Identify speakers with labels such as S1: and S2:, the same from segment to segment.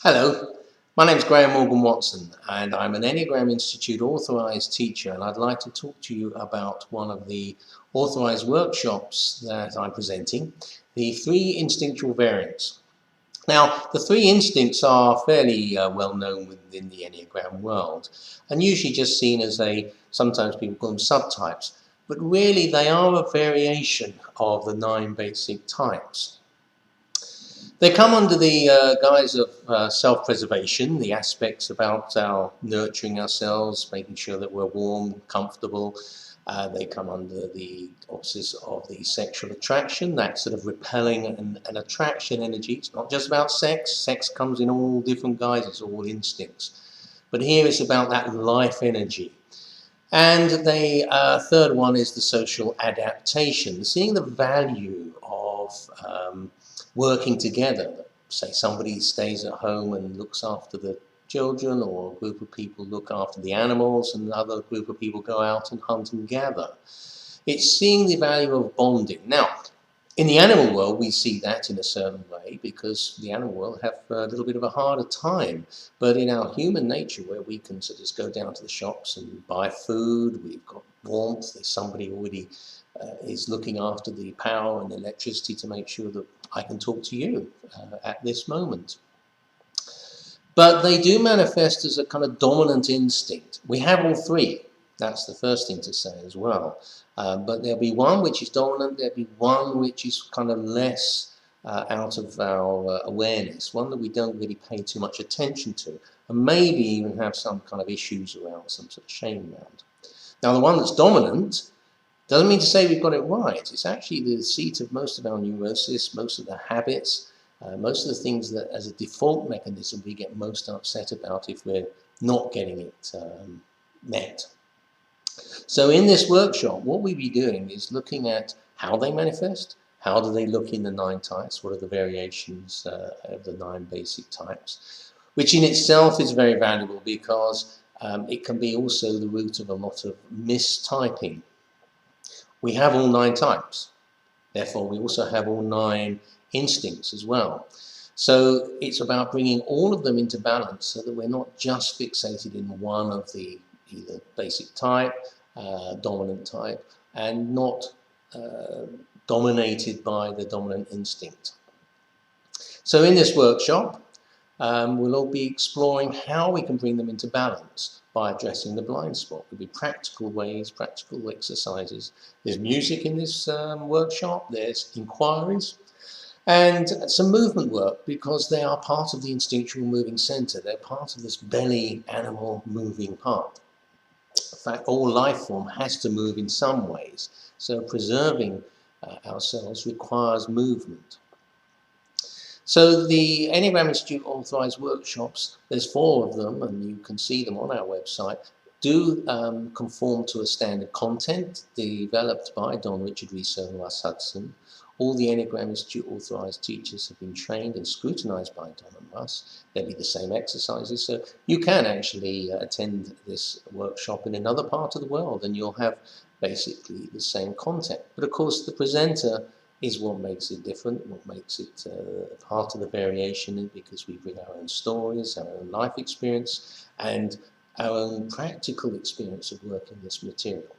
S1: Hello, my name is Grahame Morgan-Watson and I'm an Enneagram Institute Authorised Teacher, and I'd like to talk to you about one of the authorised workshops that I'm presenting, the Three Instinctual Variants. Now, the three instincts are fairly well known within the Enneagram world and usually just seen as sometimes people call them subtypes, but really they are a variation of the 9 basic types. They come under the guise of self-preservation, the aspects about our nurturing ourselves, making sure that we're warm, comfortable. They come under the auspices of the sexual attraction, that sort of repelling and attraction energy. It's not just about sex. Sex comes in all different guises, all instincts. But here it's about that life energy. And the third one is the social adaptation, seeing the value of working together. Say somebody stays at home and looks after the children, or a group of people look after the animals, and another group of people go out and hunt and gather. It's seeing the value of bonding. Now, in the animal world, we see that in a certain way because the animal world have a little bit of a harder time. But in our human nature, where we can sort of just go down to the shops and buy food, we've got warmth, there's somebody already is looking after the power and electricity to make sure that I can talk to you at this moment. But they do manifest as a kind of dominant instinct. We have all three. That's the first thing to say as well. But there'll be one which is dominant, there'll be one which is kind of less out of our awareness, one that we don't really pay too much attention to, and maybe even have some kind of issues around, some sort of shame around. Now, the one that's dominant doesn't mean to say we've got it right. It's actually the seat of most of our neurosis, most of the habits, most of the things that as a default mechanism we get most upset about if we're not getting it met. So in this workshop, what we'll be doing is looking at how they manifest, how do they look in the 9 types, what are the variations of the 9 basic types, which in itself is very valuable because it can be also the root of a lot of mistyping. We have all 9 types, therefore we also have all 9 instincts as well. So it's about bringing all of them into balance so that we're not just fixated in one of the either basic type, dominant type, and not dominated by the dominant instinct. So in this workshop, we'll all be exploring how we can bring them into balance by addressing the blind spot. There'll be practical ways, practical exercises. There's music in this workshop, there's inquiries, and some movement work because they are part of the instinctual moving center. They're part of this belly animal moving part. In fact, all life form has to move in some ways, so preserving ourselves requires movement. So the Enneagram Institute Authorised Workshops, there's 4 of them, and you can see them on our website, do conform to a standard content developed by Don Richard Riso and Russ Hudson. All the Enneagram Institute Authorised teachers have been trained and scrutinised by Don and Russ. There'll be the same exercises, so you can actually attend this workshop in another part of the world and you'll have basically the same content. But of course the presenter is what makes it different, what makes it part of the variation, because we bring our own stories, our own life experience, and our own practical experience of working this material.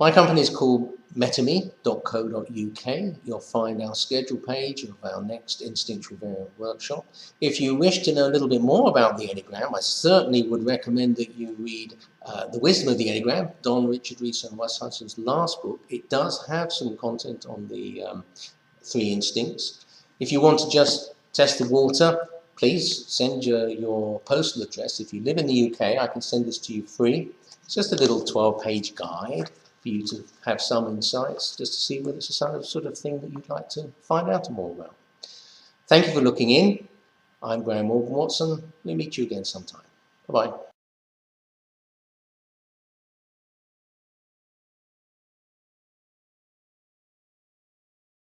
S1: My company is called metame.co.uk. You'll find our schedule page of our next Instinctual Variant workshop. If you wish to know a little bit more about the Enneagram, I certainly would recommend that you read The Wisdom of the Enneagram, Don Richard Riso and Russ Hudson's last book. It does have some content on the 3 instincts. If you want to just test the water, please send your postal address. If you live in the UK, I can send this to you free. It's just a little 12-page guide for you to have some insights, just to see whether it's the sort of thing that you'd like to find out more about. Thank you for looking in. I'm Grahame Morgan-Watson. We'll meet you again sometime. Bye-bye.